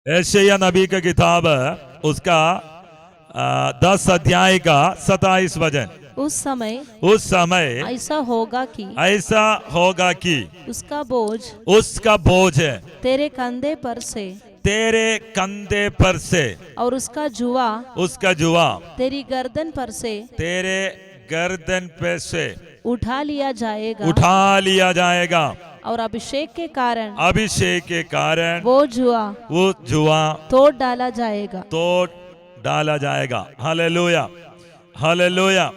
यशायाह नबी का किताब उसका 10 अध्याय का 27 वचन। उस समय ऐसा होगा कि उसका बोझ तेरे कंधे पर से और उसका जुआ तेरी गर्दन पर से उठा लिया जाएगा और अभिषेक के कारण वो जुआ तोड़ डाला जाएगा। Hallelujah, hallelujah.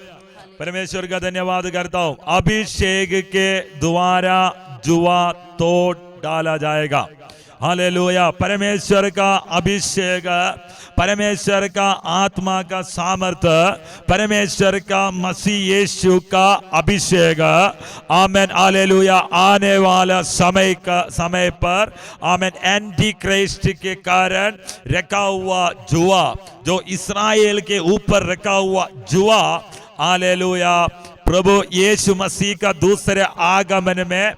परमेश्वर का धन्यवाद करता हूं। अभिषेक के द्वारा जुआ तोड़ डाला जाएगा। हालेलुया। परमेश्वर का अभिषेक, परमेश्वर का आत्मा का सामर्थ्य, परमेश्वर का मसीह यीशु का अभिषेक, आमेन, हालेलुया, आने वाला समय पर आमेन एंटी क्राइस्ट के कारण रखा हुआ जुआ, जो इस्राएल के ऊपर रखा हुआ जुआ, हालेलुया, प्रभु यीशु मसीह का दूसरे आगमन में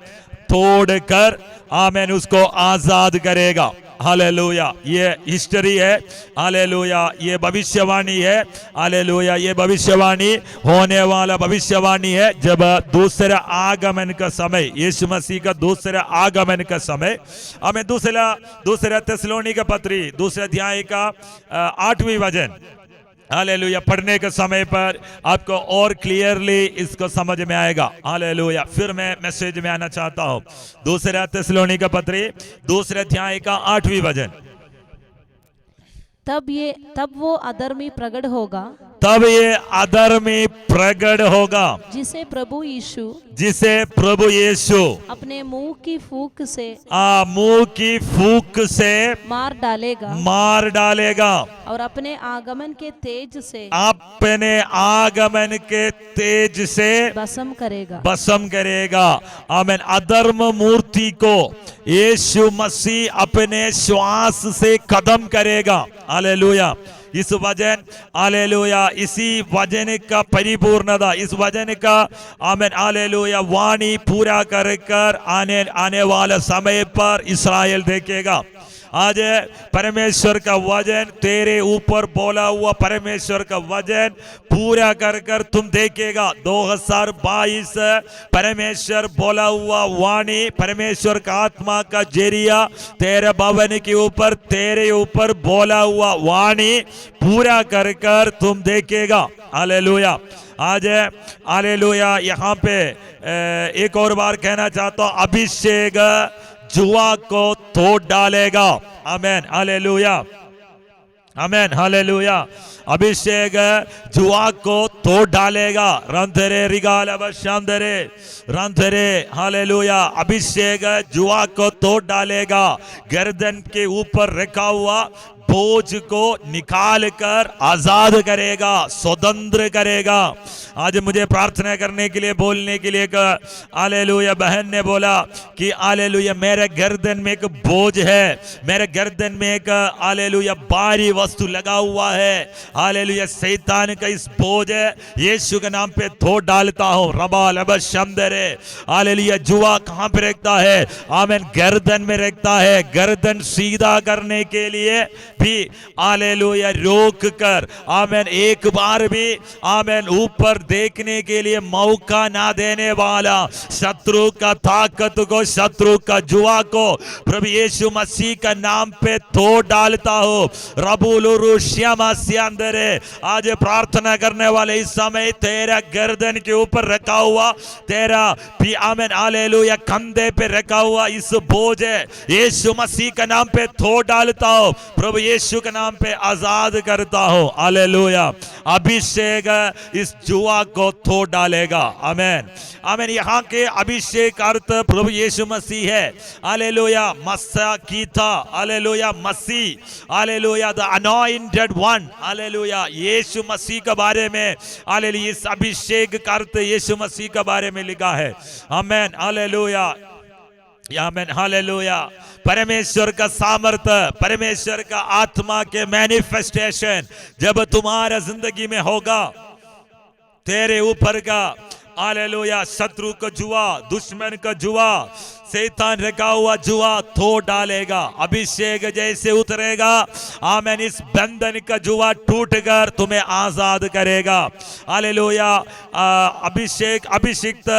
तोड़कर आमेन उसको आजाद करेगा। हालेलुया। ये हिस्ट्री है, हालेलुया, ये भविष्यवाणी है, हालेलुया, ये भविष्यवाणी होने वाला भविष्यवाणी है। जब दूसरे आगमन का समय, यीशु मसीह का दूसरे आगमन का समय, हमें दूसरा थिस्सलुनीके पत्री 2 अध्याय का 8वां वचन, हालेलुया, पढ़ने के समय पर आपको और क्लियरली इसको समझ में आएगा। हालेलुया। फिर मैं मैसेज में आना चाहता हूं। 2 थिस्सलुनीके पत्री 2 अध्याय का 8वां वचन। तब वो अधर्मी प्रकट होगा जिसे प्रभु यीशु अपने मुंह की फूंक से मार डालेगा और अपने आगमन के तेज से भस्म करेगा। आमीन। अधर्म मूर्ति को यीशु मसीह अपने श्वास से खत्म करेगा। हालेलुया। इस वचन, हालेलुया, इसी वचन का परिपूर्णता, इस वचन का आमीन, हालेलुया, वाणी पूरा कर आने वाला समय पर इस्राएल देखेगा। आज परमेश्वर का वचन तेरे ऊपर बोला हुआ परमेश्वर का वचन पूरा कर तुम देखेगा। 2022 परमेश्वर बोला हुआ वाणी, परमेश्वर का आत्मा का जरिया तेरे भवन के ऊपर, तेरे ऊपर बोला हुआ वाणी पूरा कर तुम देखेगा। हालेलुया। आज हालेलुया, यहाँ पे एक और बार कहना चाहता हूं, अभिषेक जुआ को तोड़ डालेगा। आमेन, हालेलुया, आमेन, हालेलुया। अभिषेक जुआ को तोड़ डालेगा। रंधरे रिगाल शांधरे रंधरे, हालेलुया। अभिषेक जुआ को तोड़ डालेगा। गर्दन के ऊपर रखा हुआ बोझ को निकाल कर आजाद करेगा, स्वतंत्र करेगा। आज मुझे प्रार्थना करने के लिए, बोलने के लिए हालेलुया, बहन ने बोला कि हालेलुया, मेरे गर्दन में एक बोझ है, मेरे गर्दन में एक हालेलुया भारी वस्तु लगा हुआ है। हालेलुया, शैतान का इस बोझ है यीशु के नाम पे तोड़ डालता हूं। रबा लब शमदरे, हालेलुया। जुआ कहां पे रखता है? आमीन, गर्दन में रखता है। गर्दन सीधा करने के लिए भी हालेलुया रोक कर, आमीन, एक बार भी आमीन ऊपर देखने के लिए मौका ना देने वाला शत्रु का ताकत को, शत्रु का जुआ को प्रभु यीशु मसीह का नाम पे तोड़ डालता हो। रबुलुरु श्यामा सियांदरे, आज प्रार्थना करने वाले इस समय तेरा गर्दन के ऊपर रखा हुआ, तेरा भी आमीन, हालेलुया, कंधे पे रखा हुआ इस बोझ है यीशु मसीह का नाम पे तोड़ डालता हो। प्रभु यीशु के नाम पे आजाद करता हो। हालेलुया। अभिषेक इस जुआ को तोड़ डालेगा। आमीन, आमीन। यहाँ के अभिषेक अर्थ प्रभु यीशु मसीह है। हालेलुया, मस्सा कीथा, hallelujah, Masih, hallelujah, the anointed one, hallelujah, Yeshu Masih के बारे में, हालेलुया, इस अभिषेक का अर्थ यीशु मसीह के बारे में लिखा है। आमीन, हालेलुया, आमीन, हालेलुया। परमेश्वर का सामर्थ्य, परमेश्वर का आत्मा के मैनिफेस्टेशन जब तुम्हारा जिंदगी में होगा, तेरे ऊपर का हालेलुया शत्रु का जुआ, दुश्मन का जुआ, शैतान रखा हुआ जुआ तोड़ डालेगा। अभिषेक जैसे उतरेगा, आमेन, इस बंधन का जुआ टूटकर तुम्हें आजाद करेगा। हालेलुया। अभिषिक्त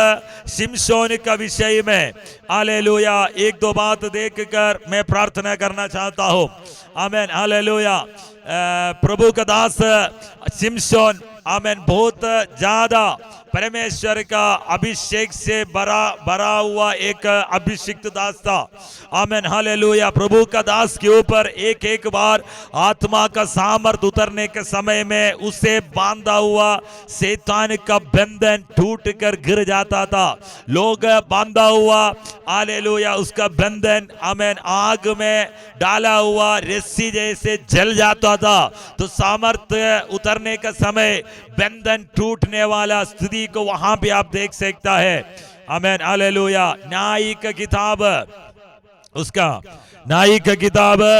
शिमशोन का विषय में हालेलुया एक दो बात देखकर मैं प्रार्थना करना चाहता हूं। आमेन, हालेलुया। प्रभु का दास शिमशोन, आमेन, बहुत ज्यादा परमेश्वर का अभिषेक से भरा हुआ एक अभिषिक्त दास था। आमेन, हालेलुया। प्रभु का दास के ऊपर एक एक बार आत्मा का सामर्थ उतरने के समय में उसे बांधा हुआ शैतान का बंधन टूट कर गिर जाता था। लोग बांधा हुआ, हालेलुया, उसका बंधन, आमेन, आग में डाला हुआ रस्सी जैसे जल जाता था। तो सामर्थ्य उतरने का समय बंधन टूटने वाला स्थिति को वहां पे आप देख सकता है। आमेन, हालेलुया। न्याय का किताब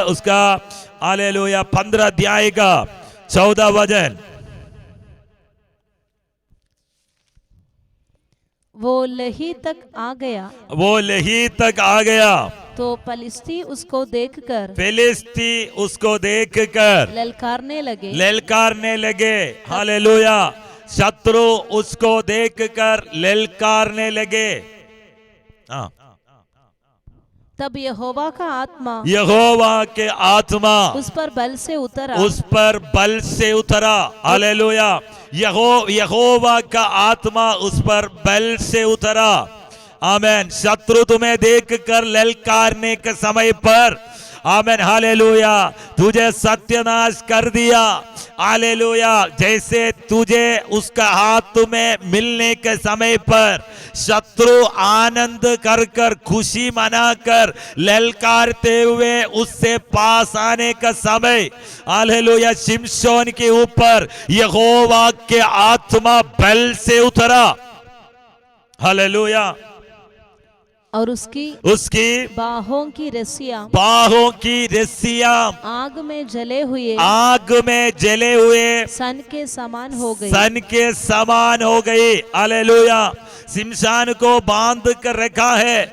उसका हालेलुया 15 अध्याय का 14 वचन। वो लही तक आ गया तो फिलिस्ती उसको देखकर ललकारने लगे। हालेलुया। शत्रु उसको देखकर ललकारने लगे। तब यहोवा के आत्मा उस पर बल से उतरा। हालेलुया। यहोवा का आत्मा उस पर बल से उतरा। आमेन। शत्रु तुम्हें देखकर ललकारने के समय पर, आमेन, हालेलुया, तुझे सत्यानाश कर दिया। हालेलुया। जैसे तुझे उसका हाथ में मिलने के समय पर शत्रु आनंद कर खुशी मनाकर ललकारते हुए उससे पास आने का समय, हालेलुया, शिमशोन के ऊपर यहोवा के आत्मा बल से उतरा। हालेलुया। और उसकी बाहों की रस्सियां आग में जले हुए सन के समान हो गई। हालेलुया। शिमशान को बांध कर रखा है,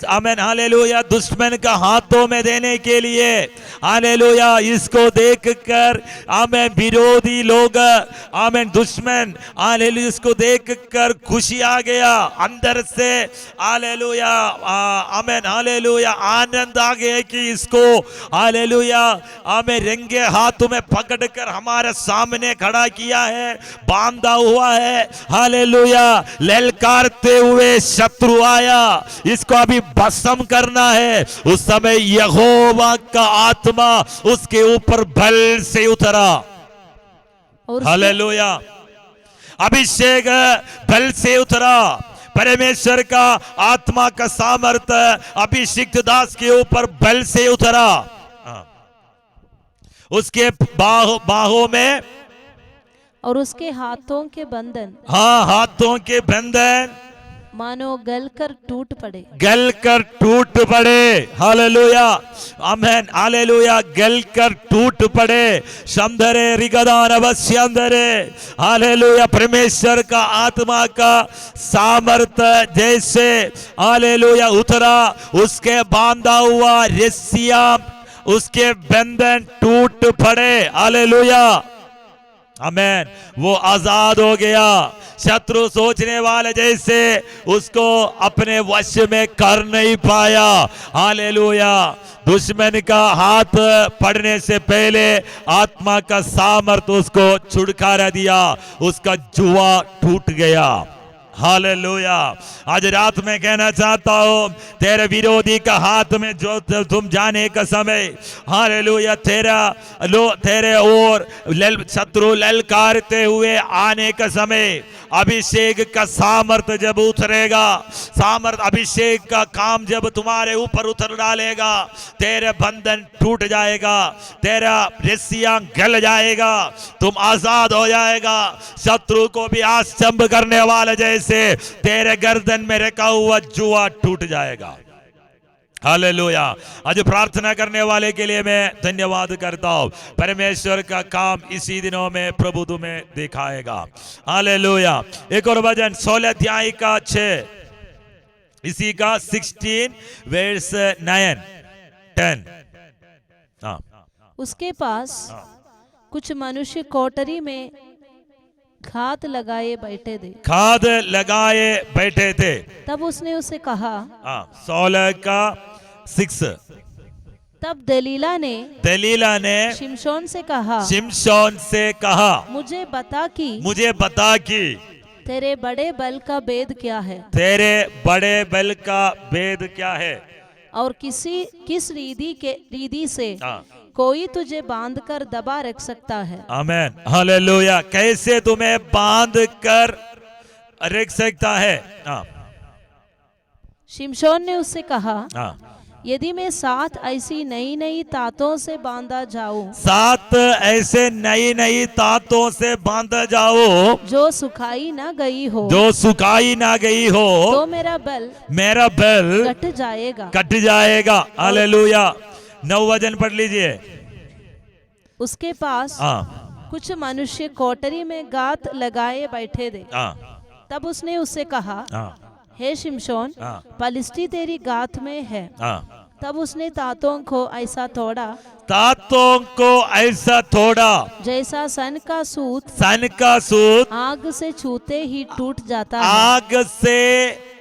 आमेन, हालेलुया, दुश्मन का हाथों में देने के लिए। हालेलुया। इसको देखकर, आमेन, विरोधी लोग, आमेन, दुश्मन, हालेलुया, इसको देखकर खुशी आ गया अंदर से। हालेलुया। आमेन, हालेलुया, आनंद आ गया कि इसको, हालेलुया, आमेन, रंगे हाथों में पकड़कर हमारे सामने खड़ा किया है, बांधा हुआ है। हालेलुया। ललकारते हुए शत्रु आया, इसको अभी भस्म करना है। उस समय यहोवा का आत्मा उसके ऊपर बल से उतरा। हालेलुया। अभिषेक बल से उतरा। परमेश्वर का आत्मा का सामर्थ्य अभिषिक्त दास के ऊपर बल से उतरा। उसके बाहों में और उसके हाथों के बंधन, हाथों के बंधन मानो गलकर टूट पड़े। हालेलुया। आमेन, हालेलुया। गलकर टूट पड़े। शंदरे रिगदान अवश्यंदरे। हालेलुया। परमेश्वर का आत्मा का सामर्थ्य जैसे, हालेलुया, उतरा, उसके बांधा हुआ रस्सियां, उसके बंधन टूट पड़े। हालेलुया। आमेन। वो आजाद हो गया। शत्रु सोचने वाले जैसे उसको अपने वश में कर नहीं पाया। हालेलुया। दुश्मन का हाथ पड़ने से पहले आत्मा का सामर्थ उसको छुटकारा दिया, उसका जुआ टूट गया। हालेलुया। आज रात में कहना चाहता हूं, तेरे विरोधी का हाथ में जो तुम जाने का समय, हालेलुया, तेरे ओर शत्रु ललकारते हुए आने का समय, अभिषेक का सामर्थ्य जब उतरेगा, अभिषेक का काम जब तुम्हारे ऊपर उतर डालेगा, तेरे बंधन टूट जाएगा, तेरा रस्सियां गल जाएगा, तुम आजाद हो जाएगा। शत्रु को भी आश्चंब करने वाले जैसे तेरे गर्दन में रखा हुआ जुआ टूट जाएगा। हालेलुया। आज प्रार्थना करने वाले के लिए मैं धन्यवाद करता हूं। परमेश्वर का काम इसी दिनों में प्रभु तुम्हें दिखाएगा। हालेलुया। एक और वचन 16 अध्याय का 6। इसी का 16 वर्स 9 10। हाँ, उसके पास कुछ मनुष्य कोठरी में घात लगाए बैठे थे। खाद लगाए बैठे थे। तब उसने उसे कहा, हाँ, 16 का 6। तब दलीला ने शिमशोन से कहा, शिमशोन से कहा, मुझे बता कि तेरे बड़े बल का भेद क्या है, तेरे बड़े बल का भेद क्या है, और किस रीति से हाँ, कोई तुझे बांध कर दबा रख सकता है। आमेन, हालेलुया। कैसे तुम्हें बांध कर रख सकता है। हाँ, शिमशोन ने उससे कहा, हाँ, यदि मैं 7 ऐसी नई तातों से बांधा जाऊं 7 ऐसे नई तातों से बांधा जाओ जो सुखाई ना गई हो, जो सुखाई ना गई हो, तो मेरा बल कट जाएगा। हालेलुया। 9 वचन पढ़ लीजिए। उसके पास हाँ, कुछ मनुष्य कोठरी में गात लगाए बैठे थे। हाँ, तब उसने उससे कहा, हाँ, हे शिमशोन, हाँ, पलिश्ती तेरी गात में है। हाँ। तब उसने तातों को ऐसा तोड़ा जैसा सन का सूत आग से छूते ही टूट जाता है, आग से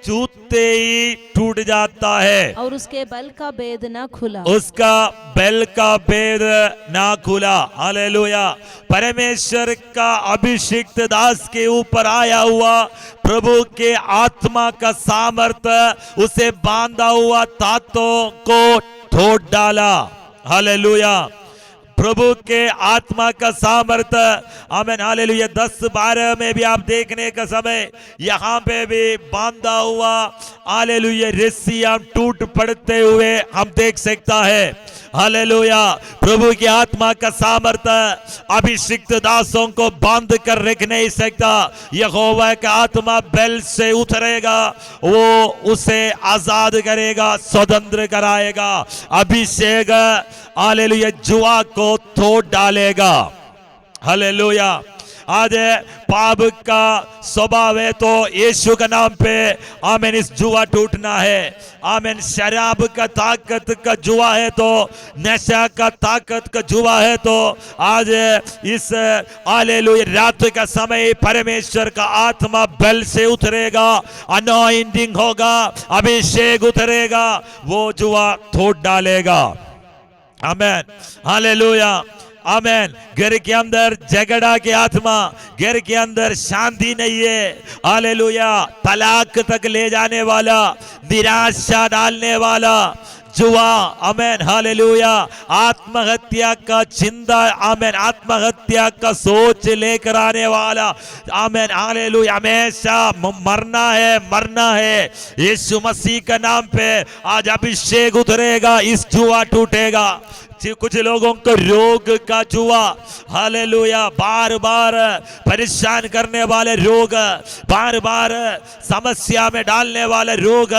छूते ही टूट जाता है, और उसके बल का भेद न खुला। उसका बल का भेद ना खुला। हालेलुया। परमेश्वर का अभिषिक्त दास के ऊपर आया हुआ प्रभु के आत्मा का सामर्थ्य उसे बांधा हुआ तातों को तोड़ डाला। हालेलुया। प्रभु के आत्मा का सामर्थ्य, आमेन, हालेलुया। 10-12 में भी आप देखने का समय यहाँ पे भी बांधा हुआ, हालेलुया, रस्सियां टूट पड़ते हुए हम देख सकता है। हालेलुया। प्रभु की आत्मा का सामर्थ्य अभिषिक्त दासों को बांध कर रख नहीं सकता। यहोवा का आत्मा बेल से उतरेगा, वो उसे आजाद करेगा, स्वतंत्र कराएगा। अभिषेक, हालेलुया, जुआ को तोड़ डालेगा। हालेलुया। आज पाप का स्वभाव है तो यीशु के नाम पे, आमीन, इस जुआ टूटना है। आमीन। शराब का ताकत का जुआ है तो, नशा का ताकत का जुआ है तो, आज इस हालेलुया रात का समय परमेश्वर का आत्मा बल से उतरेगा, अनॉइंटिंग होगा, अभिषेक उतरेगा, वो जुआ तोड़ डालेगा। आमीन, हालेलुया, आमीन। घर के अंदर झगड़ा की आत्मा, घर के अंदर शांति नहीं है, हालेलुया, तलाक तक ले जाने वाला, निराशा डालने वाला जुआ, आमीन, हालेलुया, आत्महत्या का चिंता, आमीन, आत्महत्या का सोच लेकर आने वाला, आमीन, हालेलुया, हमेशा मरना है। यीशु मसीह के नाम पे आज अभिषेक उतरेगा, इस जुआ टूटेगा। कुछ लोगों को रोग का जुआ, हालेलुया, बार बार परेशान करने वाले रोग, बार बार समस्या में डालने वाले रोग,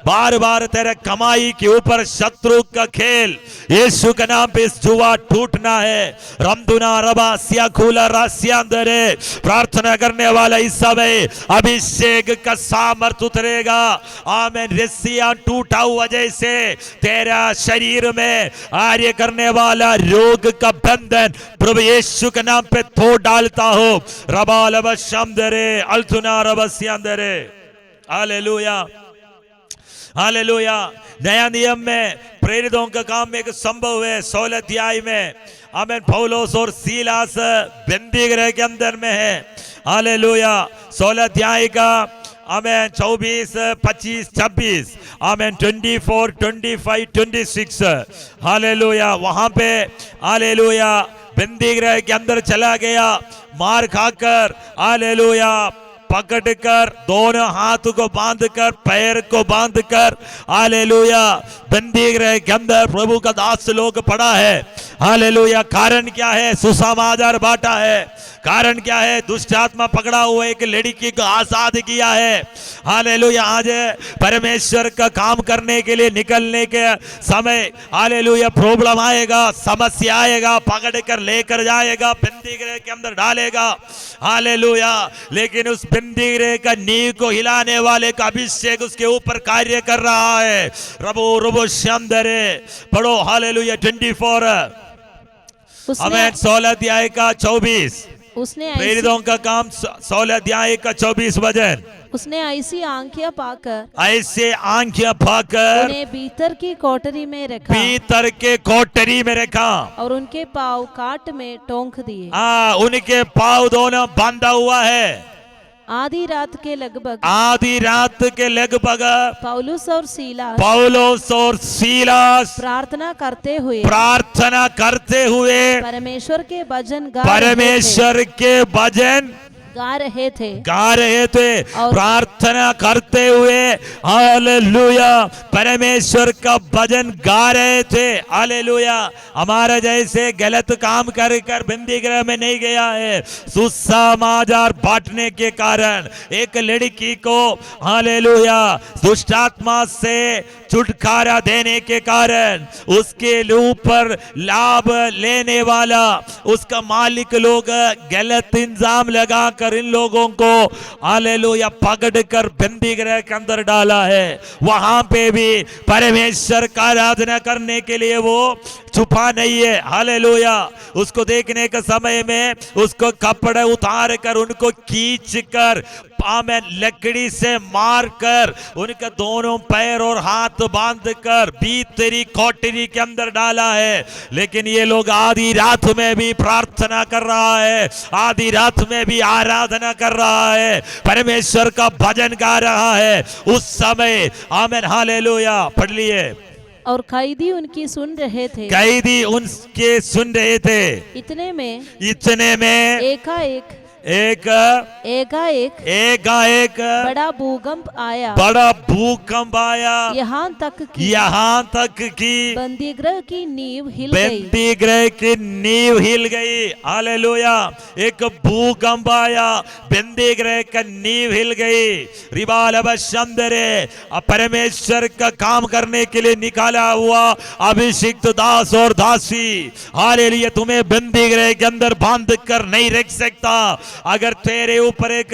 बार बार तेरे कमाई के ऊपर शत्रु का खेल, यीशु के नाम पे इस जुआ टूटना है। रमदुना रबा सिया खुला रास्यांदरे, प्रार्थना करने वाला इस समय अभिषेक का सामर्थ उतरेगा। आमीन। रस्सियां टूटा हुआ जैसे तेरा शरीर में आर्य करने वाला रोग का बंधन प्रभु यीशु के नाम पे तोड़ डालता हो। रबाल बशमदरे अल्तुना रबस्यांदरे। Hallelujah, hallelujah. नया नियम में प्रेरितों का काम में एक संभव है 16 अध्याय में, आमीन, पौलुस और सीलास बंदी गृह के अंदर में है। हालेलुया। 16 अध्याय का, आमीन, 24, 25, 26, आमीन, 24, 25, 26, हालेलुया। वहां पे, हालेलुया, बंदी गृह के अंदर चला गया, मार खाकर, हालेलुया, पकड़कर, दोनों हाथ को बांधकर, पैर को बांधकर, हालेलुया, बंदी गृह के अंदर प्रभु का दास लोग पड़ा है। हालेलुया। कारण क्या है? सुसमाचार बांटा है। कारण क्या है? दुष्ट आत्मा पकड़ा हुआ एक लड़की को आजाद किया है। हालेलुया। आज परमेश्वर का काम करने के लिए निकलने के समय हालेलुया प्रॉब्लम आएगा, समस्या आएगा, पकड़ कर लेकर जाएगा, बंदी गृह के अंदर डालेगा। हालेलुया। लेकिन उस बंदी गृह का नींव को हिलाने वाले का अभिषेक उसके ऊपर कार्य कर रहा है। रबो रबो श्यामदरे पढ़ो। हालेलुया। 24 उसने 16 अध्याय का 24। उसने प्रेरितों का काम 16 अध्याय का 24 वचन। उसने ऐसी आंखें पाकर ऐसे आंखें पाकर उन्हें भीतर की कोठरी में रखा भीतर के कोठरी में रखा और उनके पाँव काट में टोंक दिए। उनके पाँव दोनों बांधा हुआ है। आधी रात के लगभग आधी रात के लगभग पौलुस और सीलास पौलुस और सीलास प्रार्थना करते हुए परमेश्वर के भजन गा रहे थे और प्रार्थना करते हुए हालेलुया परमेश्वर का भजन गा रहे थे। हालेलुया। हमारा जैसे गलत काम कर कर बंदी गृह में नहीं गया है। सुसमाचार बांटने के कारण एक लड़की को हालेलुया दुष्ट आत्मा से छुटकारा देने के कारण उसके ऊपर लाभ लेने वाला उसका मालिक लोग गलत इंजाम लगाकर इन लोगों को हालेलुया पकड़ कर बंदी गृह के अंदर डाला है। वहां पे भी परमेश्वर का आराधना करने के लिए वो छुपा नहीं है। हालेलुया। उसको देखने के समय में उसको कपड़े उतार कर उनको खींच कर आमेन लकड़ी से मार कर उनके दोनों पैर और हाथ बांध कर भीतरी कोठरी के अंदर डाला है। लेकिन ये लोग आधी रात में भी प्रार्थना कर रहा है, आधी रात में भी आराधना कर रहा है, परमेश्वर का भजन गा रहा है। उस समय आमेन हालेलुया। पढ़ लिए। और कैदी उनकी सुन रहे थे। कैदी उनके सुन रहे थे। इतने में एकाएक बड़ा भूकंप आया। यहाँ तक कि बंदी गृह की नींव हिल गई। हालेलुया। एक भूकंप आया, बंदी गृह का नींव हिल गई। रिबाल अबशंदरे परमेश्वर का काम करने के लिए निकाला हुआ अभिषिक्त दास और दासी हालेलुया तुम्हें बंदी गृह के अंदर बांध कर नहीं रख सकता। अगर तेरे ऊपर एक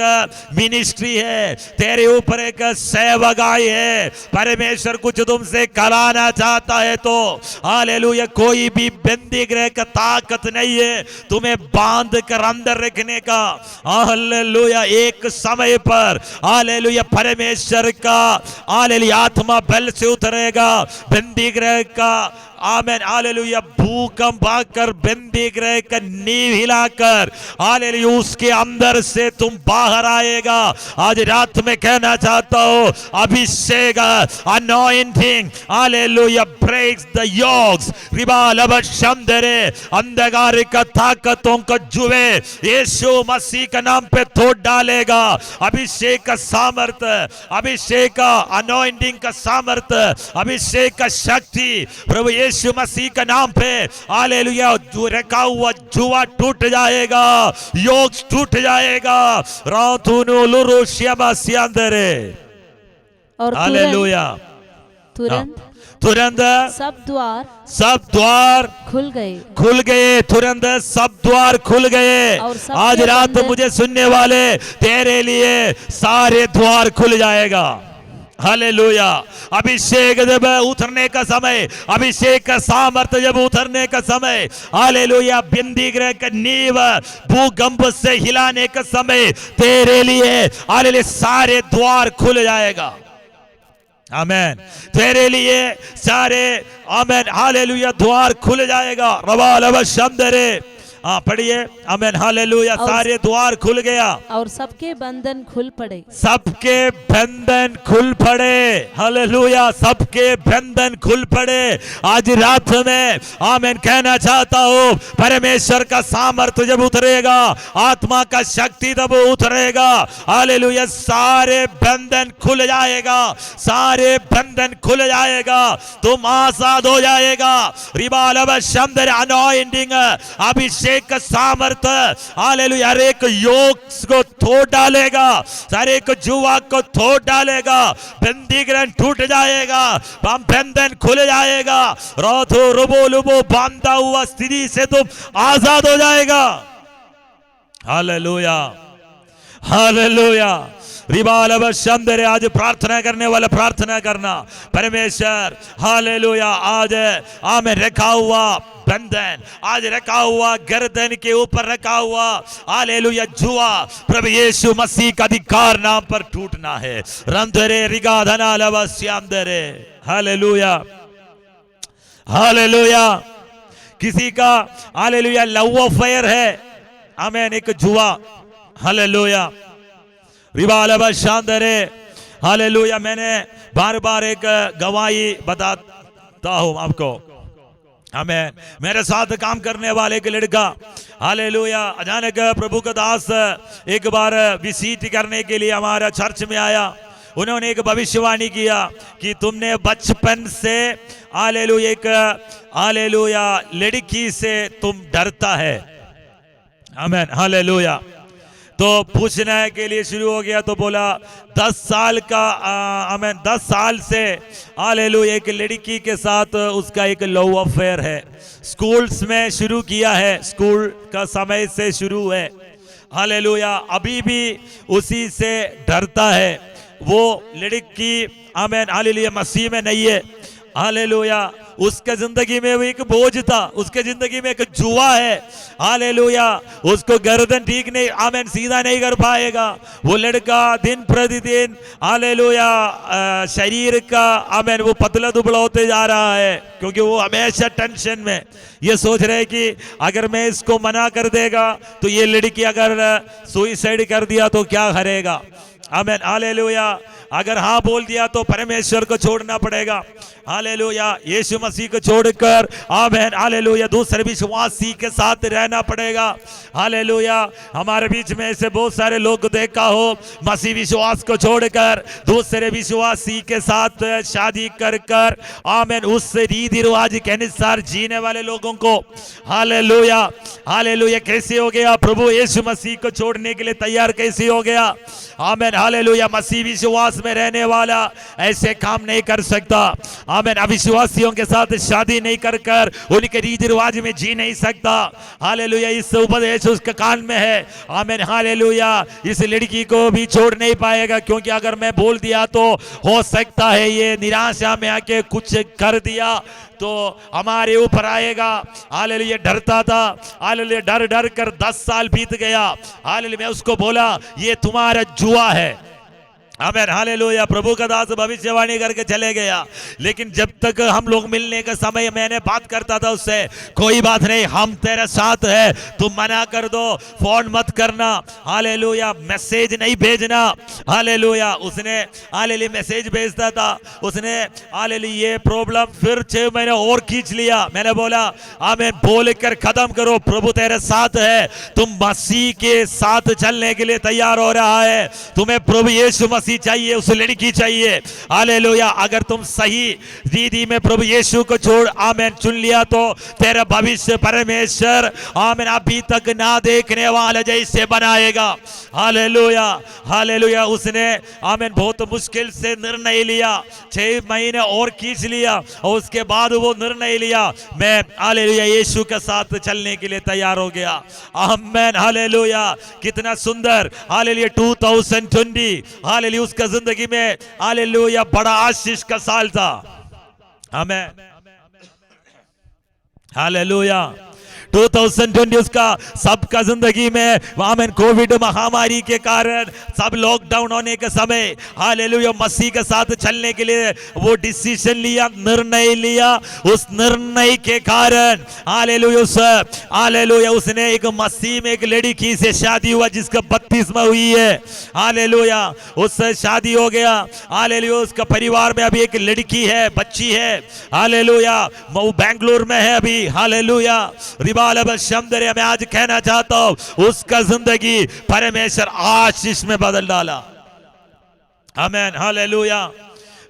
मिनिस्ट्री है, तेरे ऊपर एक सेवकाई है, परमेश्वर कुछ तुमसे कराना चाहता है तो हालेलुया कोई भी बंदी गृह का ताकत नहीं है तुम्हें बांध कर अंदर रखने का। हालेलुया। एक समय पर हालेलुया परमेश्वर का हालेलुया आत्मा बल से उतरेगा बंदी गृह का आमेन हालेलुया भूकंप आकर बंदी गृह का नींव हिलाकर हालेलुया उसके अंदर से तुम बाहर आएगा। आज रात में कहना चाहता हूं अभिषेक anointing hallelujah breaks the yokes. रिबाल अबशंदरे अंधकार का ताकतों को जुए यीशु मसीह के नाम पे तोड़ डालेगा। अभिषेक का सामर्थ्य, अभिषेक का अनॉइंटिंग का सामर्थ्य, अभिषेक का शक्ति प्रभु यीशु मसीह के नाम पे हालेलुया जो रखा हुआ जुआ टूट जाएगा, योग टूट जाएगा। रातुनो लुरुशियामा सियांदरे और हालेलुया तुरंत सब द्वार खुल गए। तुरंत सब द्वार खुल गए। आज रात मुझे सुनने वाले तेरे लिए सारे द्वार खुल जाएगा। हालेलुया। अभिषेक जब उतरने का समय, अभिषेक का सामर्थ्य जब उतरने का समय हालेलुया बंदी गृह का नींव भूकंप से हिलाने का समय तेरे लिए हालेलुया सारे द्वार खुल जाएगा। आमेन। तेरे लिए सारे आमेन हालेलुया द्वार खुल जाएगा। रबाल अबशंदरे हाँ पढ़िए, आमेन, हालेलुया। सारे द्वार खुल गया और सबके बंधन खुल पड़े। सबके बंधन खुल पड़े, हालेलुया, सबके बंधन खुल पड़े। आज रात में आमेन कहना चाहता हूँ, परमेश्वर का सामर्थ्य जब उतरेगा, आत्मा का शक्ति तब उतरेगा, हालेलुया, सारे बंधन खुल जाएगा, सारे बंधन खुल जाएगा, तुम आजाद हो जाएगा। रिबालब शंदर अनॉइंटिंग, अभिषेक का सामर्थ्य, हालेलुया, हर एक योग को तोड़ डालेगा, हर एक जुआ को तोड़ डालेगा, बंदीकरण टूट जाएगा, बंधन खुल जाएगा, रोधो रुबो लुबो बांधा हुआ स्थिति से तुम आजाद हो जाएगा। Hallelujah, hallelujah. रिबालब शंदर, आज प्रार्थना करने वाला प्रार्थना करना, परमेश्वर हालेलुया, आज आमें रखा हुआ बंधन, आज रखा हुआ गर्दन के ऊपर रखा हुआ, हालेलुया, जुआ प्रभु यीशु मसीह का अधिकार नाम पर टूटना है। रंधरे रिगा धना लवस्यांदरे, हालेलुया, हालेलुया। किसी का हालेलुया लव अफेयर है, आमेन, एक जुआ, हालेलुया, रिबालब शांदरे, हालेलुया। मैंने बार बार एक गवाही बताता हूं आपको, आमेन। मेरे साथ काम करने वाले एक लड़का, हालेलुया, अचानक प्रभु का दास एक बार विजिट करने के लिए हमारा चर्च में आया। उन्होंने एक भविष्यवाणी किया कि तुमने बचपन से हालेलुया एक हालेलुया लड़की से तुम डरता है, आमेन, हालेलुया। तो पूछने के लिए शुरू हो गया, तो बोला 10 साल का आमेन, 10 साल से हालेलुया एक लड़की के साथ उसका एक लव अफेयर है। स्कूल्स में शुरू किया है, स्कूल का समय से शुरू है, हालेलुया, अभी भी उसी से डरता है। वो लड़की आमेन, हालेलुया, मसीह में नहीं है, हालेलुया। उसके जिंदगी में वो एक बोझ था, उसके जिंदगी में एक जुआ है, हालेलुया। उसको गर्दन ठीक नहीं, आमेन, सीधा नहीं कर पाएगा। वो लड़का दिन प्रतिदिन हालेलुया शरीर का आमेन वो पतला दुबला होते जा रहा है, क्योंकि वो हमेशा टेंशन में ये सोच रहे कि अगर मैं इसको मना कर देगा तो ये लड़की अगर सुसाइड कर दिया तो क्या करेगा, आमेन, हालेलुया। अगर हाँ बोल दिया तो परमेश्वर को छोड़ना पड़ेगा, हालेलुया, यीशु मसीह को छोड़कर आमेन, हालेलुया, दूसरे विश्वासी के साथ रहना पड़ेगा, हालेलुया। हमारे बीच में ऐसे बहुत सारे लोग को देखा हो, मसीह विश्वास को छोड़कर दूसरे विश्वासी के साथ शादी कर कर आमेन उस रीति रिवाज के अनुसार जीने वाले लोगों को, हालेलुया, हालेलुया, कैसे हो गया? प्रभु यीशु मसीह को छोड़ने के लिए तैयार कैसे हो गया, आमेन, हालेलुया। मसीह विश्वास में रहने वाला ऐसे काम नहीं कर सकता, आमेन, अविश्वासियों के साथ शादी नहीं कर कर उनके रीति रिवाज में जी नहीं सकता, हालेलुया। इस उपदेश उसके कान में है, आमेन, हालेलुया। इस लड़की को भी छोड़ नहीं पाएगा, क्योंकि अगर मैं बोल दिया तो हो सकता है ये निराशा में आके कुछ कर दिया तो हमारे ऊपर आएगा, हालेलुया। डरता था, हालेलुया, डर डर कर 10 साल बीत गया, हालेलुया। मैं उसको बोला ये तुम्हारा जुआ है, आमेन, हालेलुया। प्रभु का दास भविष्यवाणी करके चले गया, लेकिन जब तक हम लोग मिलने का समय मैंने बात करता था उससे, कोई बात नहीं, हम तेरे साथ है, तुम मना कर दो, फोन मत करना, हालेलुया, मैसेज नहीं भेजना, हालेलुया। उसने हालेलुया मैसेज भेजता था, उसने हालेलुया ये प्रॉब्लम फिर 6 महीने और खींच लिया। मैंने बोला आमेन, बोल कर खत्म करो, प्रभु तेरे साथ है, तुम मसीह के साथ चलने के लिए तैयार हो रहा है, तुम्हें प्रभु यीशु मसीह चाहिए, उस लड़की चाहिए, हालेलुया। अगर तुम सही रीति में प्रभु यीशु को छोड़ आमेन चुन लिया तो तेरा भविष्य परमेश्वर आमेन अभी तक ना देखने वाला जैसे बनाएगा, हालेलुया, हालेलुया। उसने आमेन बहुत मुश्किल से निर्णय लिया, 6 महीने और खींच लिया, और उसके बाद वो निर्णय लिया मैं हालेलुया यीशु के साथ चलने के लिए तैयार हो गया, आमेन, हालेलुया। कितना सुंदर, हालेलुया। 2020 हालेलुया उसका जिंदगी में हालेलुया बड़ा आशीष का साल था, आमेन, हालेलुया। 2020 उसका सबका जिंदगी में आमीन कोविड महामारी के कारण सब लॉकडाउन होने के समय हालेलुया मसीह के साथ चलने के लिए वो डिसीजन लिया, निर्णय लिया। उस निर्णय के कारण हालेलुया उसने एक मसीह में एक लड़की से शादी हुआ जिसका बपतिस्मा हुई है। हालेलुया उससे शादी हो गया। हालेलुया उसका परिवार में अभी एक लड़की है, बच्ची है। हालेलुया वो बेंगलुरु में है अभी। हालेलुया रिबाल बशमदरे। मैं आज कहना चाहता हूं उसका जिंदगी परमेश्वर आशीष में बदल डाला। आमीन हालेलुया।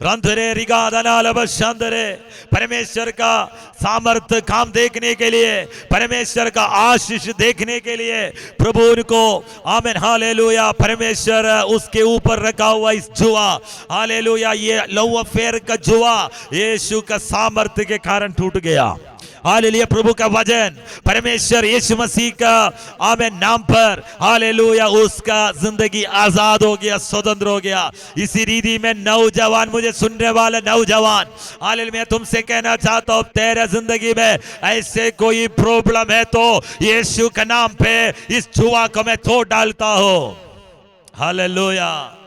रंधरे रिगादनाल बशमदरे। परमेश्वर का सामर्थ्य काम देखने के लिए, परमेश्वर का आशीष देखने के लिए प्रभु उनको आमीन हालेलुया परमेश्वर उसके ऊपर रखा हुआ इस जुआ हालेलुया ये लव अफेयर का जुआ यीशु का सामर्थ्य के कारण टूट गया। हालेलुया प्रभु का वचन परमेश्वर यीशु मसीह का आमीन नाम पर हालेलुया उसका जिंदगी आजाद हो गया, स्वतंत्र हो गया। इसी रीति में नौजवान, मुझे सुनने वाले नौजवान, हालेलुया मैं तुमसे कहना चाहता हूं तेरे जिंदगी में ऐसे कोई प्रॉब्लम है तो यीशु के नाम पे इस जुआ को मैं तोड़ डालता हूं। हालेलुया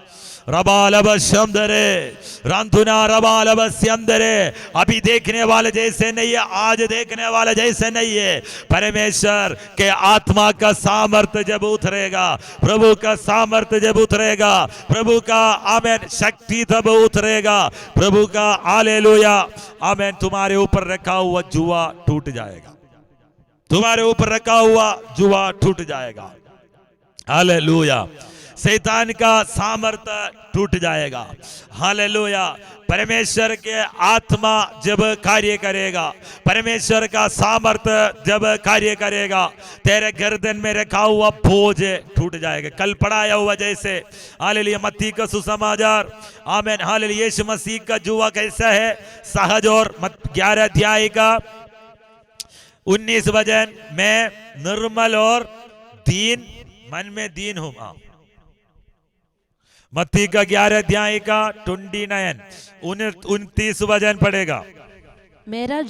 रबालबशमदरे रंधुना रबालबस्यंदरे। अभी देखने वाले जैसे नहीं है, आज देखने वाले जैसे नहीं है। परमेश्वर के आत्मा का सामर्थ्य जब उतरेगा, प्रभु का सामर्थ्य जब उतरेगा, प्रभु का आमीन शक्ति तब उतरेगा, प्रभु का हालेलुया आमीन तुम्हारे ऊपर रखा हुआ जुआ टूट जाएगा, तुम्हारे ऊपर रखा हुआ जुआ टूट जाएगा। हालेलुया शैतान का सामर्थ्य टूट जाएगा। हालेलुया परमेश्वर के आत्मा जब कार्य करेगा, परमेश्वर का सामर्थ्य जब कार्य करेगा, तेरे गर्दन में रखा हुआ बोझ टूट जाएगा। कल पढ़ाया हुआ जैसे हालेलुया मत्ती का सुसमाचार आमीन हालेलुया यीशु मसीह का जुआ कैसा है सहज। और 11 अध्याय का 19 वचन मैं निर्मल और दीन मन में दीन हूं। मत्ती का 11 अध्याय का 29 वचन पड़ेगा। मेरा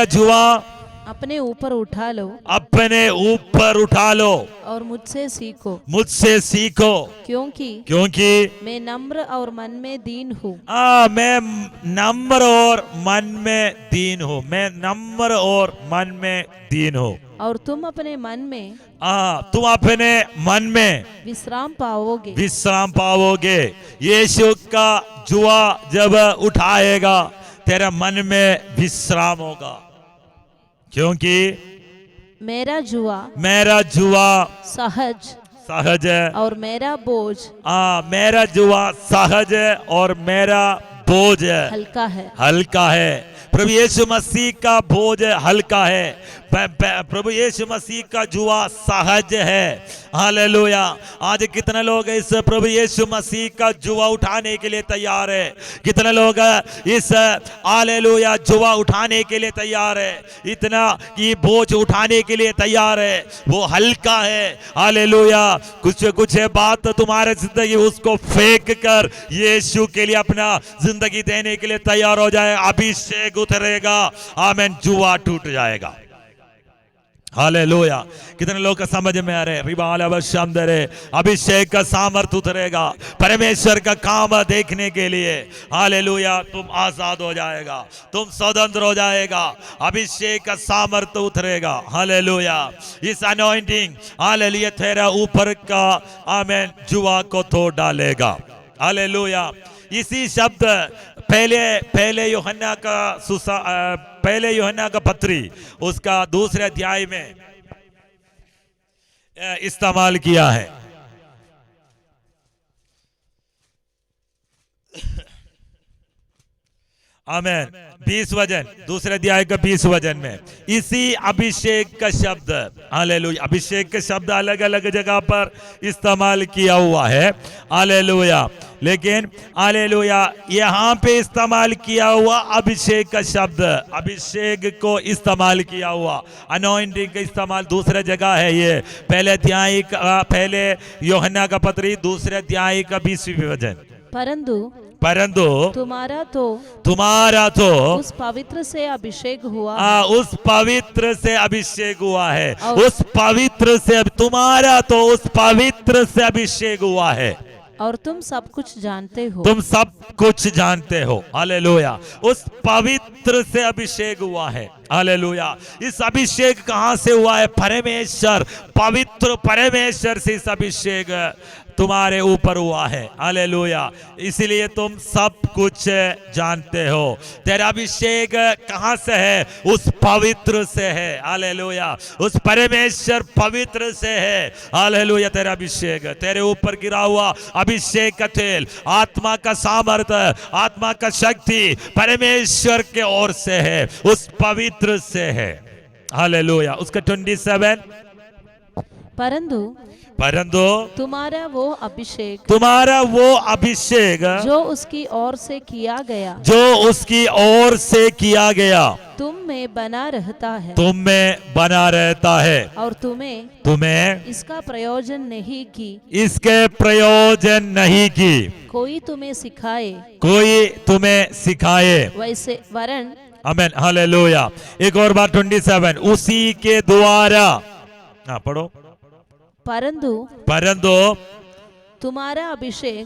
जुआ अपने ऊपर उठा लो, अपने ऊपर उठा लो और मुझसे सीखो क्योंकि मैं नम्र और मन में दीन हूँ। मैं नम्र और मन में दीन हूँ, मैं नम्र और मन में दीन हूँ। और तुम अपने मन में विश्राम पाओगे। यीशु का जुआ जब उठाएगा तेरा मन में विश्राम होगा, क्योंकि मेरा जुआ सहज है और मेरा बोझ मेरा जुआ सहज है और मेरा बोझ हल्का है। प्रभु यीशु मसीह का बोझ हल्का है, प्रभु यीशु मसीह का जुआ सहज है। हालेलुया आज कितने लोग इस प्रभु यीशु मसीह का जुआ उठाने के लिए तैयार है? कितने लोग इस हालेलुया जुआ उठाने के लिए तैयार है? इतना कि बोझ उठाने के लिए तैयार है, वो हल्का है। हालेलुया कुछ बात तुम्हारे जिंदगी उसको फेंक कर यीशु के लिए अपना जिंदगी देने के लिए तैयार हो जाए, अभिषेक उतरेगा, आमीन जुआ टूट जाएगा। हालेलुया कितने लोग का समझ में आ रहे हैं? अभिषेक का सामर्थ उतरेगा परमेश्वर का काम देखने के लिए। हालेलुया तुम आजाद हो जाएगा, तुम स्वतंत्र हो जाएगा, अभिषेक का सामर्थ उतरेगा। हालेलुया इस अनॉइंटिंग हालेलुया तेरा ऊपर का आमीन जुआ को तोड़ डालेगा। हालेलुया इसी शब्द पहले यूहन्ना का पत्री उसका 2 अध्याय में इस्तेमाल किया है। आमीन 20 वचन 2 अध्याय का 20 वचन में इसी अभिषेक का शब्द हालेलुया अभिषेक का शब्द अलग अलग जगह पर इस्तेमाल किया हुआ है। हालेलुया लेकिन हालेलुया यहाँ पे इस्तेमाल किया हुआ अभिषेक का शब्द, अभिषेक को इस्तेमाल किया हुआ अनॉइंटिंग का इस्तेमाल दूसरा जगह है। ये पहले यूहन्ना का पत्री 2 अध्याय का 20 वचन। परंतु तुम्हारा तो उस पवित्र से अभिषेक हुआ, उस पवित्र से अभिषेक हुआ है, और- उस पवित्र से तुम्हारा तो उस पवित्र से अभिषेक हुआ है, और तुम सब कुछ जानते हो। तुम सब कुछ जानते हो। हालेलुया। उस पवित्र से अभिषेक हुआ है। हालेलुया। इस अभिषेक कहां से हुआ है? परमेश्वर, पवित्र परमेश्वर से इस अभिषेक तुम्हारे ऊपर हुआ है। हालेलुया। इसलिए तुम सब कुछ जानते हो। तेरा अभिषेक कहां से है? उस पवित्र से है। हालेलुया। उस परमेश्वर पवित्र से है। हालेलुया। तेरा अभिषेक, तेरे ऊपर गिरा हुआ अभिषेक का तेल, आत्मा का सामर्थ्य, आत्मा का शक्ति परमेश्वर के ओर से है, उस पवित्र से है। हालेलुया। उसका 27, परंतु तुम्हारा वो अभिषेक जो उसकी ओर से किया गया, जो उसकी ओर से किया गया तुम में बना रहता है, तुम में बना रहता है, और तुम्हें इसका प्रयोजन नहीं की, इसके प्रयोजन नहीं की कोई तुम्हें सिखाए, वैसे वरन आमेन। हालेलुया। एक और बार 27, उसी के द्वारा, पढ़ो। परंतु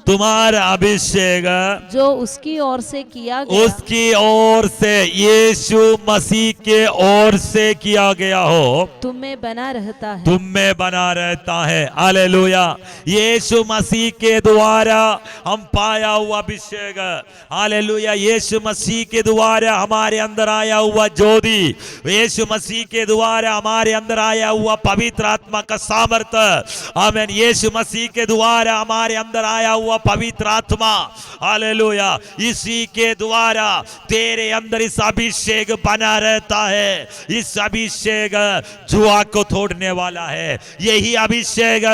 तुम्हारा अभिषेक जो उसकी ओर से किया गया, उसकी ओर से, यीशु मसीह के ओर से किया गया हो, तुम में बना रहता है। हालेलुया। यीशु मसीह के द्वारा हम पाया हुआ अभिषेक। हालेलुया। यीशु मसीह के द्वारा हमारे अंदर आया हुआ ज्योति, यीशु मसीह के द्वारा हमारे अंदर आया हुआ पवित्र आत्मा का सामर्थ्य। आमीन। यीशु मसीह के द्वारा हमारे अंदर आया हुआ पवित्र आत्मा। हालेलुया। इसी के द्वारा तेरे अंदर इस अभिषेक बना रहता है। इस अभिषेक जुआ को तोड़ने वाला है। यही अभिषेक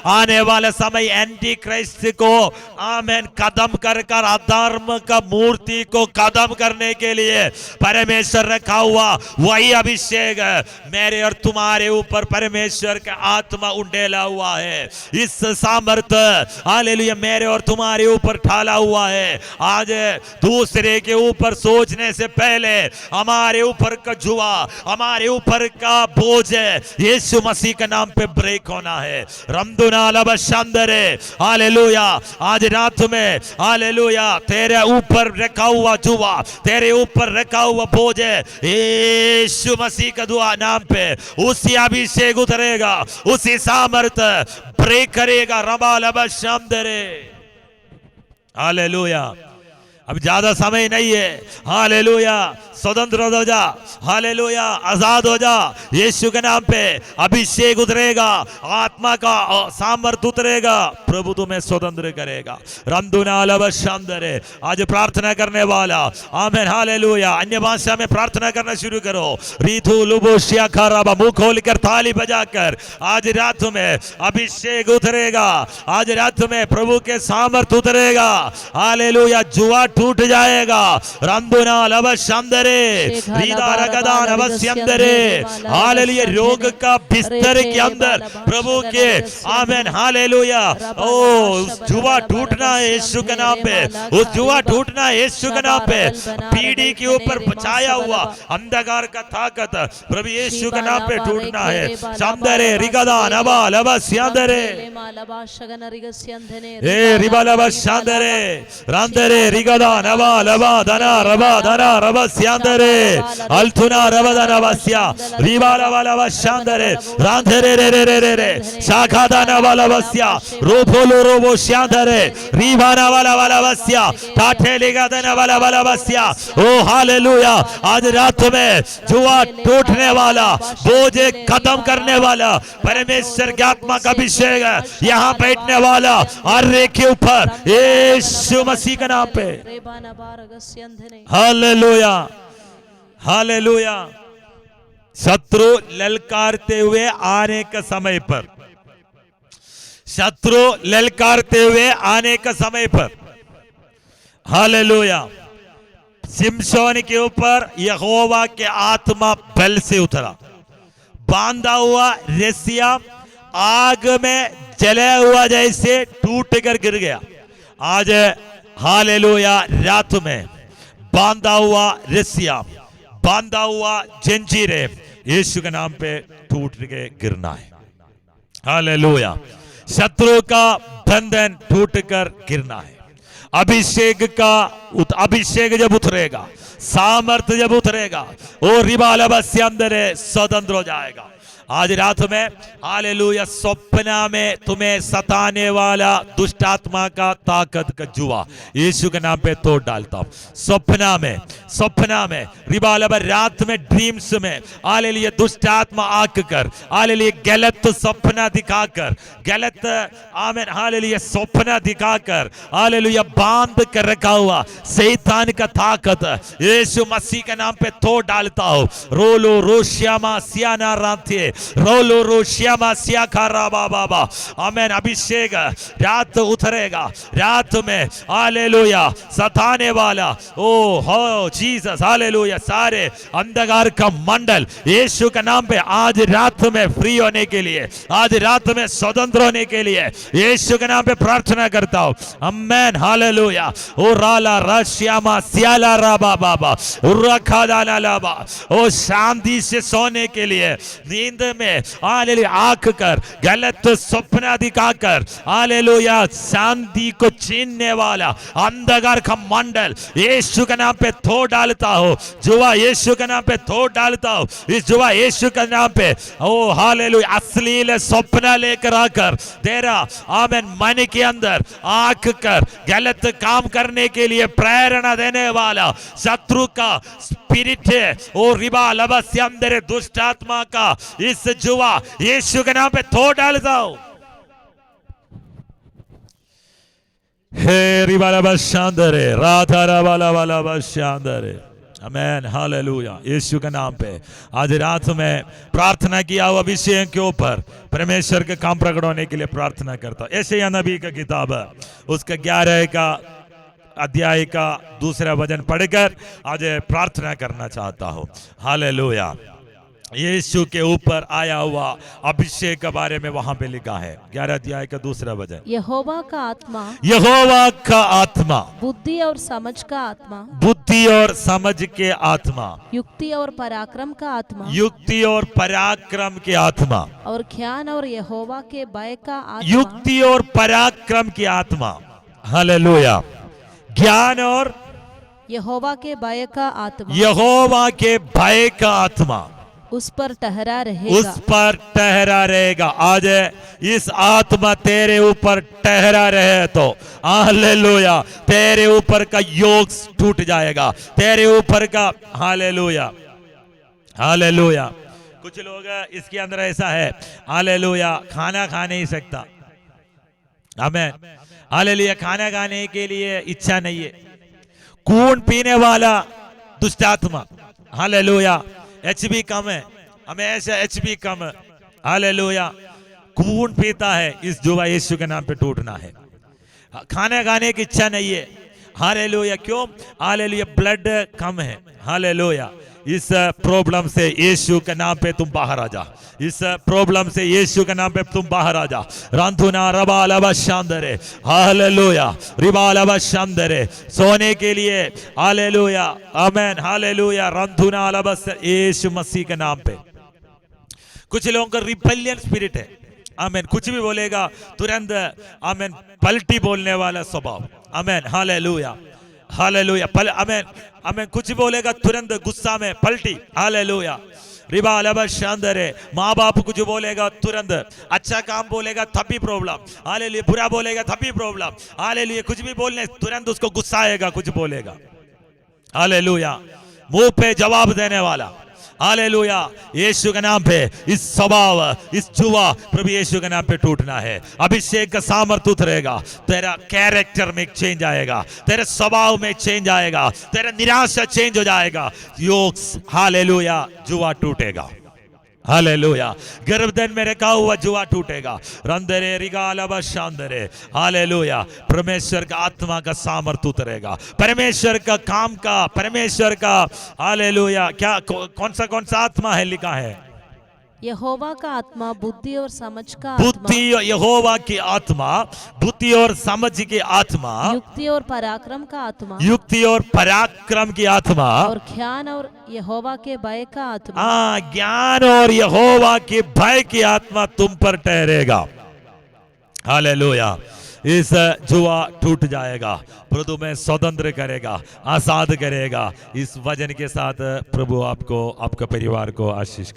आने वाला समय एंटी क्राइस्ट को आमीन कदम कर कर अधर्म का मूर्ति को कदम करने के लिए परमेश्वर रखा हुआ वही अभिषेक मेरे और तुम्हारे ऊपर परमेश्वर का आत्मा उंडेला हुआ है। इस सामर्थ्य हालेलुया मेरे और तुम्हारे ऊपर ढाला हुआ है। आज दूसरे के ऊपर सोचने से पहले हमारे ऊपर का जुआ, हमारे ऊपर का बोझ यीशु मसीह के नाम पे ब्रेक होना है। रमदुना लबशंदरे। हालेलुया। आज रात में हालेलुया तेरे ऊपर रखा हुआ जुआ, तेरे ऊपर रखा हुआ बोझ यीशु मसीह का दुआ नाम पे उसी अभिषेक उतरेगा, उसी सामर्थ्य ब्रेक करेगा। रबा लबशंदरे। हालेलुया। अब ज्यादा समय नहीं है। हालेलुया। स्वतंत्र हो जा। हालेलुया। आजाद हो जा। यीशु के नाम पे अभिषेक उतरेगा, आत्मा का सामर्थ्य उतरेगा, प्रभु तुम्हें स्वतंत्र करेगा। रंदुना लबशंदरे। आज प्रार्थना करने वाला आमीन। हालेलुया। अन्य भाषा में प्रार्थना करना शुरू करो। रीथु लुबोशिया खराबा। मुंह खोलकर ताली बजाकर आज रात में अभिषेक उतरेगा। आज रात में प्रभु के सामर्थ्य उतरेगा। हालेलुया। जुआ टूट जाएगा। रंदुना लबशंदरे। हालेलुया। रोग का बिस्तर के अंदर प्रभु के आमीन। हालेलुया। उस जुआ टूटना है यीशु के नाम पे। उस जुआ टूटना है यीशु के नाम पे। पीढ़ी के ऊपर छाया हुआ अंधकार का ताकत प्रभु यीशु के नाम पे टूटना है। संदरे रिगदा नबा लबस्यंदरे। ए रिबा लबस्यंदरे। रंदरे रिगदा नबा लबा दना रबा दना रबस्यंदरे। अल्थुना रबदना वस्या। रिबा लबा लबस्यंदरे। रांधरे रे रे रे रे। शाखादा नबा लबस्या। रोफोलो रोबो श्यांदरे। रिबाना वाला वाला वस्या। ताठे लिगादना वाला वाला वस्या। ओ हालेलुया। आज रात में जुआ टूटने वाला, बोझे खत्म करने वाला परमेश्वर की आत्मा का अभिषेक है यहाँ बैठने वाला हर एक के ऊपर यीशु मसीह के नाम पे। हालेलुया। हालेलुया। शत्रु ललकारते हुए आने के समय पर, शत्रु ललकारते हुए आने के समय पर हालेलुया सिमशोन के ऊपर यहोवा के आत्मा बल से उतरा। बांधा हुआ रस्सियां आग में जला हुआ जैसे टूट कर गिर गया। आज हालेलुया रात में बांधा हुआ रस्सियां, बांधा हुआ जंजीरें यीशु के नाम पे टूट के गिरना है। हालेलुया, शत्रु का बंधन टूटकर गिरना है। अभिषेक जब उतरेगा, सामर्थ्य जब उतरेगा, वो रिबालबस्य अंदर स्वतंत्र हो जाएगा। आज रात में हालेलुया स्वप्न में तुम्हें सताने वाला दुष्ट आत्मा का ताकत का जुआ यीशु के नाम पे तोड़ डालता हूं। स्वप्न में रिबालब रात में ड्रीम्स में हालेलुया दुष्ट आत्मा आकर हालेलुया गलत स्वप्न दिखाकर, गलत आमीन हालेलुया स्वप्न दिखाकर हालेलुया बांध कर रखा हुआ शैतान का ताकत यीशु मसीह के नाम पे तोड़ डालता हूं। रोलो रोश्यामा सियाना राथे रोलो रोशियामा सिया खारा बाबा आमेन। अभिषेक रात उतरेगा, रात में हालेलुया सताने वाला ओ हो जीसस हालेलुया सारे अंधकार का मंडल यीशु के नाम पे आज रात में फ्री होने के लिए, आज रात में स्वतंत्र होने के लिए यीशु के नाम पे प्रार्थना करता हूं। Amen hallelujah. ओ राला रशियामा सियाला रा बाबा रखा दाना लाबा ओ शांति से सोने के लिए, नींद में हालेलुया आंख कर गलत स्वप्न दिखाकर हालेलुया शांति को छीनने वाला अंधकार का मंडल यीशु के नाम पे तोड़ डालता हो। जुआ यीशु के नाम पे तोड़ डालता हो। इस जुआ यीशु के नाम पे ओ हालेलुया अश्लील स्वप्न लेकर आकर तेरा आमेन मन के अंदर आंख कर गलत काम करने के लिए प्रेरणा देने वाला शत्रु का स्पिरिट है ओ रिबा लबस्य अंदर दुष्ट आत्मा का इस जुआ यीशु के नाम पे तोड़ डालता हूं। हे रिबा लबशांदरे राधा रबाला वाला बशांदरे आमेन हालेलुया। यीशु के नाम पे आज रात में प्रार्थना किया हुआ विषय के ऊपर परमेश्वर के काम प्रकट होने के लिए प्रार्थना करता हूं। यशायाह नबी का किताब है, उसका 11 का अध्याय का 2 वचन पढ़कर आज प्रार्थना करना चाहता हूं। हालेलुया। यीशु के ऊपर आया हुआ अभिषेक के बारे में वहां पे लिखा है 11 अध्याय का 2 वचन। यहोवा का आत्मा, यहोवा का आत्मा बुद्धि और समझ का आत्मा, बुद्धि और समझ के आत्मा, युक्ति और पराक्रम का आत्मा, युक्ति और पराक्रम के आत्मा, और ज्ञान और यहोवा के भय का आत्मा, युक्ति और पराक्रम की आत्मा। हालेलुया। ज्ञान और यहोवा के भय का आत्मा यहोवा के भय का आत्मा उस पर ठहरा रहेगा, उस पर ठहरा रहेगा। आज इस आत्मा तेरे ऊपर ठहरा रहे तो हालेलुया तेरे ऊपर का योग टूट जाएगा, तेरे ऊपर का हालेलुया हालेलुया। कुछ लोग इसके अंदर ऐसा है हालेलुया खाना खा नहीं सकता, आमेन हालेलुया खाना खाने के लिए इच्छा नहीं है। खून पीने वाला दुष्ट आत्मा हालेलुया एचबी कम है, हमेशा एचबी कम है हालेलुया खून पीता है। इस जुआ यीशु के नाम पे टूटना है। खाना खाने की इच्छा नहीं है हालेलुया, क्यों हालेलुया ब्लड कम है हालेलुया। इस प्रॉब्लम से यीशु के नाम पे तुम बाहर आ जा, इस प्रॉब्लम से यीशु के नाम पे तुम बाहर आ जा। रांधुना रबालबा शांदरे हालेलुया रिबालबा शांदरे सोने के लिए हालेलुया आमेन हालेलुया रांधुना लबस यीशु मसीह के नाम पे। कुछ लोगों का रिबेलियन स्पिरिट है आमेन, कुछ भी बोलेगा तुरंत आमेन पलटी बोलने वाला स्वभाव आमेन हालेलुया हालेलुया आमेन आमेन कुछ बोलेगा तुरंत गुस्सा में पलटी हालेलुया रिबा अलबा शानदार है। माँ बाप कुछ बोलेगा तुरंत, अच्छा काम बोलेगा तब भी प्रॉब्लम हालेलुया, बुरा बोलेगा तब भी प्रॉब्लम हालेलुया, कुछ भी बोलने तुरंत उसको गुस्सा आएगा कुछ बोलेगा हालेलुया, मुंह पे जवाब देने वाला हालेलुया। यीशु के नाम पे इस स्वभाव इस जुआ प्रभु यीशु के नाम पे टूटना है। अभिषेक का सामर्थ्य उतरेगा, तेरा कैरेक्टर में चेंज आएगा, तेरे स्वभाव में चेंज आएगा, तेरा निराशा चेंज हो जाएगा। योग हालेलुया जुआ टूटेगा हालेलुया। गर्भधन में रखा हुआ जुआ टूटेगा। रंदरे रिगालबा शांदरे हालेलुया। परमेश्वर का आत्मा का सामर्थ्य उतरेगा, परमेश्वर का काम का, परमेश्वर का हालेलुया। क्या कौन सा आत्मा है लिखा है यहोवा का आत्मा बुद्धि और समझ का आत्मा, बुद्धि यहोवा की आत्मा, बुद्धि और समझ की आत्मा, युक्ति और पराक्रम का आत्मा, युक्ति और पराक्रम की आत्मा, और ज्ञान और यहोवा के भय का आत्मा, ज्ञान और यहोवा के भय की आत्मा तुम पर ठहरेगा। हालेलुया। इस जुआ टूट जाएगा, प्रभु तुम्हें स्वतंत्र करेगा, आजाद करेगा। इस वचन के साथ प्रभु आपको, आपका परिवार को आशीष